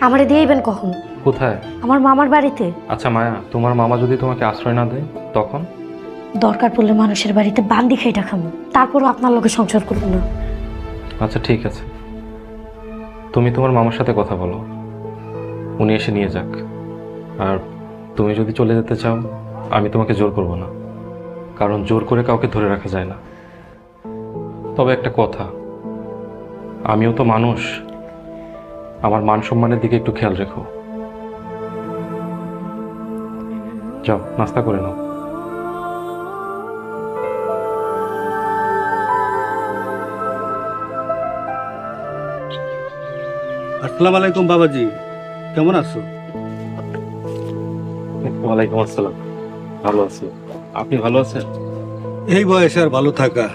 আমারে দিয়েইবেন কখন? কোথায়? আমার মামার বাড়িতে। আচ্ছা মায়া, তোমার মামা যদি তোমাকে আশ্রয় না দেয় তখন? দরকার পড়লে মানুষের বাড়িতে বান্দি খাইটা খামো, তারপরও আপনার লোকে সংসার করবো না। আচ্ছা ঠিক আছে, তুমি তোমার মামার সাথে কথা বলো, উনি এসে নিয়ে যাক। আর তুমি যদি চলে যেতে চাও আমি তোমাকে জোর করব না, কারণ জোর করে কাউকে ধরে রাখা যায় না। তবে একটা কথা, আমিও তো মানুষ, আমার মান সম্মানের দিকে একটু খেয়াল রেখো। যাও নাস্তা করে নাও। আসসালামু আলাইকুম বাবাজি, কেমন আছো? ওয়ালাইকুম আসসালাম, ভালো আছি। আপনি ভালো আছেন? এই বয়সে আর ভালো থাকা।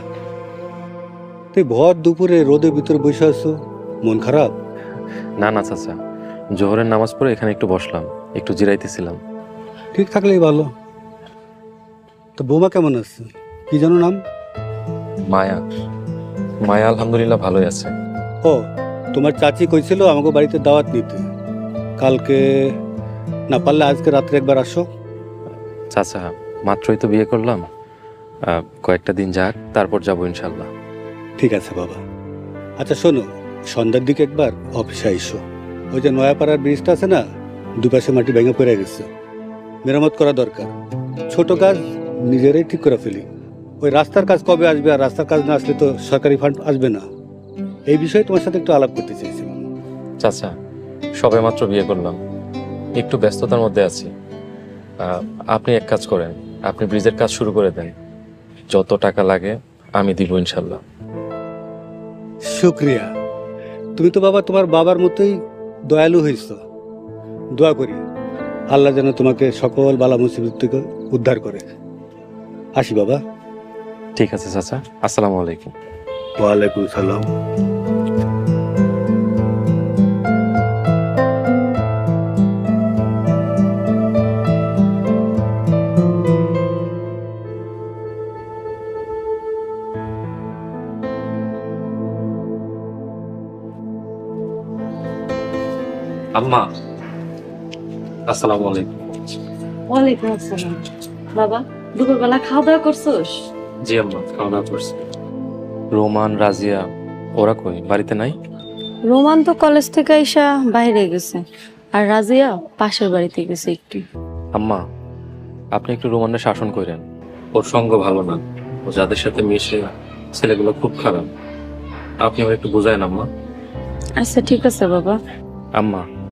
তুই ভর দুপুরে রোদের ভিতরে বসে আছো, মন খারাপ? না না চাচা, জোহরের নামাজ পড়ে এখানে একটু বসলাম, একটু জিরাইতেছিলাম। ঠিক থাকলেই ভালো। তো বৌমা কেমন আছে? কি জানো নাম? মায়া। মায়া আলহামদুলিল্লাহ ভালোই আছে। ও, তোমার চাচি কইছিল আমাকে বাড়িতে দাওয়াত নিতে, কালকে না পারলে আজকে রাত্রে একবার আসো। চাচা মাত্রই তো বিয়ে করলাম, কয়েকটা দিন যাক তারপর যাবো ইনশাল্লাহ। ঠিক আছে বাবা। আচ্ছা শোনো, সন্ধ্যার দিকে একবার অফিসে আইসো। ওই যে নয়াপাড়ার ব্রিজটা আছে না, দুপাশে মাটি ভেঙে পড়ে গেছে, মেরামত করা দরকার। ছোট কাজ নিজেরাই ঠিক করে ফেলি। ওই রাস্তার কাজ কবে আসবে, আর রাস্তার কাজ না আসলে তো সরকারি ফান্ড আসবে না। এই বিষয়ে তোমার সাথে একটু আলাপ করতে চাইছিলাম। চাচা সবে মাত্র বিয়ে করলাম, একটু ব্যস্ততার মধ্যে আছি। আপনি এক কাজ করেন, আপনি ব্রিজের কাজ শুরু করে দেন, যত টাকা লাগে আমি দিব ইনশাল্লাহ। শুক্রিয়া। তুমি তো বাবা তোমার বাবার মতোই দয়ালু হয়েছ। দোয়া করি আল্লাহ যেন তোমাকে সকল বালা মুসিবত থেকে উদ্ধার করে। আসি বাবা। ঠিক আছে চাচা, আসসালামু আলাইকুম। ওয়ালাইকুম সালাম। আম্মা আসসালামু আলাইকুম। ওয়ালাইকুম আসসালাম। বাবা, দুপুরবেলা খাওয়া দাওয়া করছোস? জি আম্মা, খাওয়া দাওয়া করছি। রোমান, রাজিয়া ওরা কই, বাড়িতে নাই? রোমান তো কলেজ থেকে আইসা বাইরে গেছে, আর রাজিয়া পাশের বাড়িতে গেছে একটু। আম্মা আপনি একটু রোমানের শাসন করেন, ওর সঙ্গ ভালো না, ও যাদের সাথে মিশে ছেলেগুলো খুব খারাপ। আপনি আমার একটু বোঝায়েন আম্মা। আচ্ছা ঠিক আছে বাবা। আম্মা